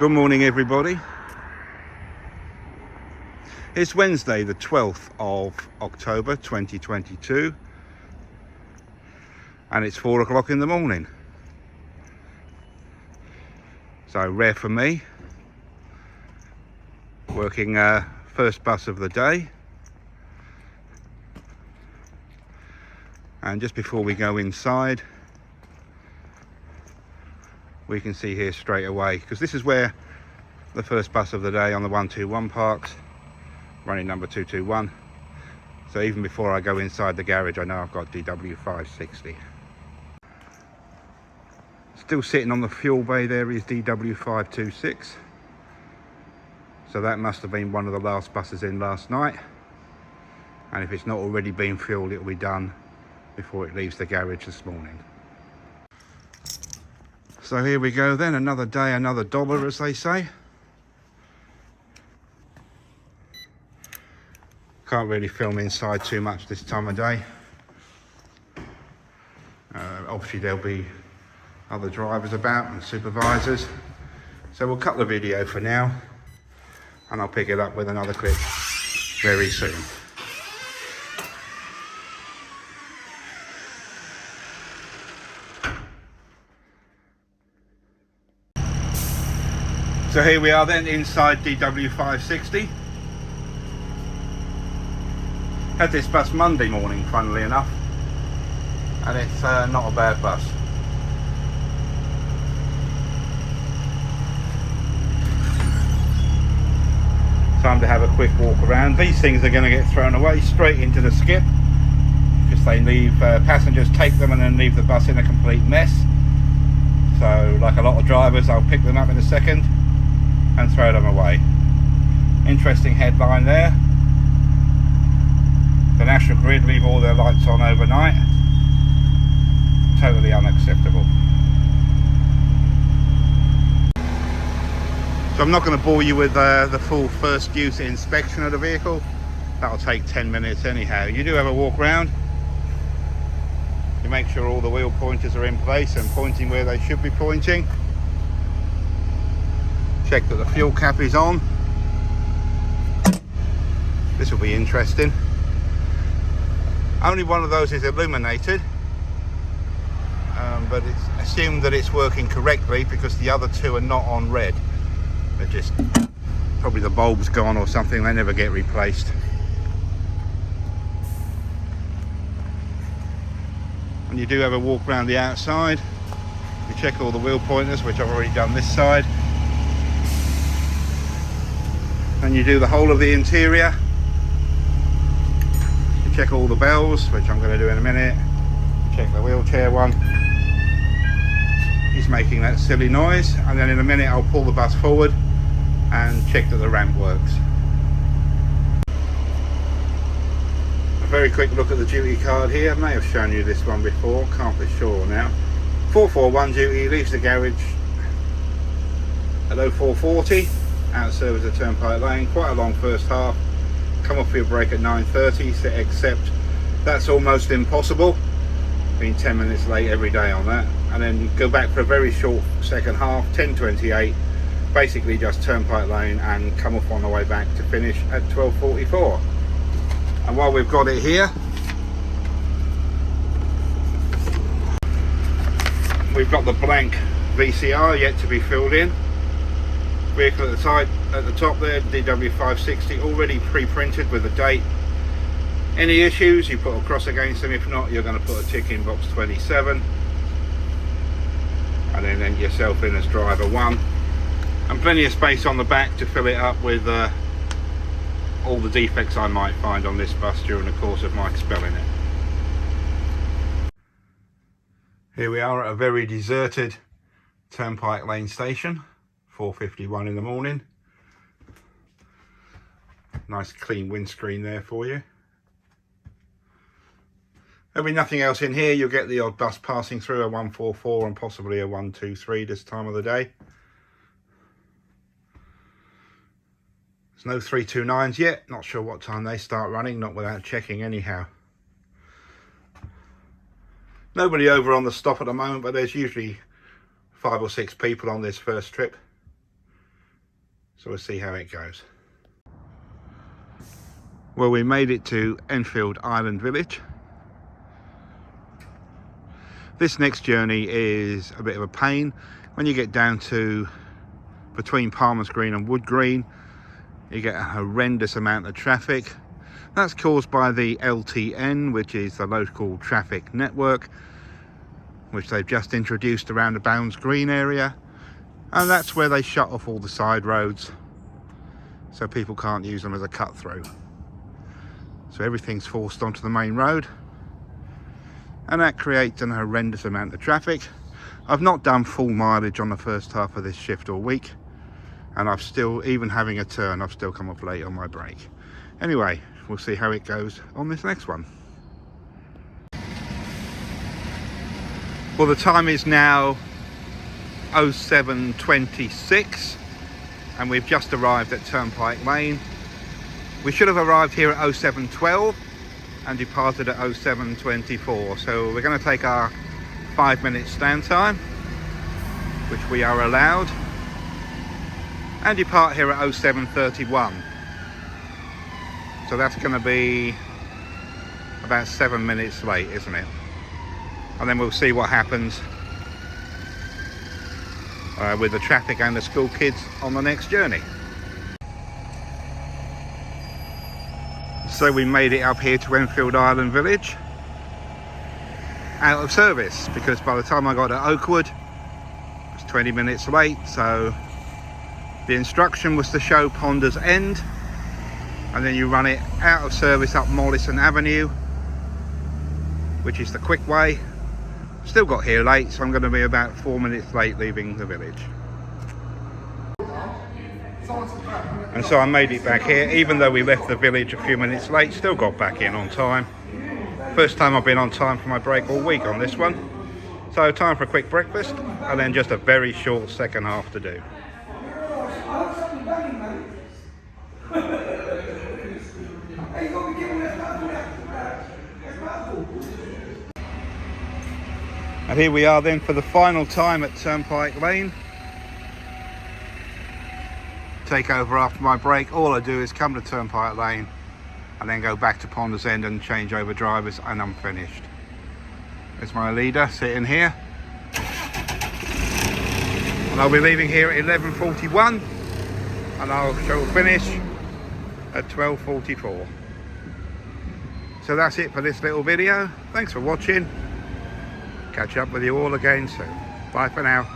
Good morning, everybody. It's Wednesday, the 12th of October 2022, and it's 4 o'clock in the morning. So rare for me, working first bus of the day. And just before we go inside, we can see here straight away, because this is where the first bus of the day on the 121 parks, running number 221. So even before I go inside the garage, I know I've got DW560. Still sitting on the fuel bay there is DW526. So that must have been one of the last buses in last night. And if it's not already been fueled, it'll be done before it leaves the garage this morning. So here we go then, another day, another dollar, as they say. Can't really film inside too much this time of day. Obviously there'll be other drivers about and supervisors. So we'll cut the video for now and I'll pick it up with another clip very soon. So here we are then inside DW560. Had this bus Monday morning, funnily enough, and it's not a bad bus. Time to have a quick walk around. These things are going to get thrown away straight into the skip because they leave passengers take them and then leave the bus in a complete mess. So like a lot of drivers, I'll pick them up in a second and throw them away. Interesting headline there. The National Grid leave all their lights on overnight. Totally unacceptable. So I'm not going to bore you with the full first use inspection of the vehicle. That'll take 10 minutes anyhow. You do have a walk around. You make sure all the wheel pointers are in place and pointing where they should be pointing. Check that the fuel cap is on. This will be interesting. Only one of those is illuminated, but it's assumed that it's working correctly because the other two are not on red. They're just, probably the bulb's gone or something, they never get replaced. And you do have a walk around the outside. You check all the wheel pointers, which I've already done this side. And you do the whole of the interior. You check all the bells, which I'm going to do in a minute. Check the wheelchair one. He's making that silly noise, and then in a minute I'll pull the bus forward and check that the ramp works. A very quick look at the duty card here. I may have shown you this one before, can't be sure now. 441 duty, leaves the garage at 0440. Out of service at Turnpike Lane, quite a long first half. Come off your break at 9:30, so except that's almost impossible. Been 10 minutes late every day on that. And then you go back for a very short second half, 10:28, basically just Turnpike Lane and come off on the way back to finish at 12:44. And while we've got it here, we've got the blank VCR yet to be filled in. Vehicle at the top there, DW560, already pre-printed with a date. Any issues, you put a cross against them. If not, you're going to put a tick in box 27 and then enter yourself in as driver 1, and plenty of space on the back to fill it up with all the defects I might find on this bus during the course of my spelling it. Here we are at a very deserted Turnpike Lane station. 4:51 in the morning. Nice clean windscreen there for you. There'll be nothing else in here. You'll get the odd bus passing through, a 144 and possibly a 123 this time of the day. There's no 329s yet. Not sure what time they start running, not without checking anyhow. Nobody over on the stop at the moment, but there's usually 5 or 6 people on this first trip. So we'll see how it goes. Well, we made it to Enfield Island Village. This next journey is a bit of a pain. When you get down to between Palmer's Green and Wood Green, you get a horrendous amount of traffic. That's caused by the LTN, which is the local traffic network, which they've just introduced around the Bounds Green area. And that's where they shut off all the side roads, so people can't use them as a cut through. So everything's forced onto the main road, and that creates an horrendous amount of traffic. I've not done full mileage on the first half of this shift all week, and I've still, even having a turn, I've still come off late on my brake. Anyway, we'll see how it goes on this next one. Well, the time is now 07:26 and we've just arrived at Turnpike Lane. We should have arrived here at 07:12 and departed at 07:24. So we're going to take our 5-minute stand time, which we are allowed, and depart here at 07:31. So that's going to be about 7 minutes late, isn't it? And then we'll see what happens with the traffic and the school kids on the next journey. So we made it up here to Enfield Island Village out of service, because by the time I got to Oakwood it was 20 minutes late. So the instruction was to show Ponders End, and then you run it out of service up Mollison Avenue, which is the quick way. Still got here late, so I'm going to be about 4 minutes late leaving the village. And so I made it back here, even though we left the village a few minutes late, still got back in on time. First time I've been on time for my break all week on this one. So time for a quick breakfast, and then just a very short second half to do. And here we are then for the final time at Turnpike Lane. Take over after my break. All I do is come to Turnpike Lane and then go back to Ponders End and change over drivers, and I'm finished. There's my leader sitting here. And I'll be leaving here at 11:41 and I shall finish at 12:44. So that's it for this little video. Thanks for watching. Catch up with you all again soon. Bye for now.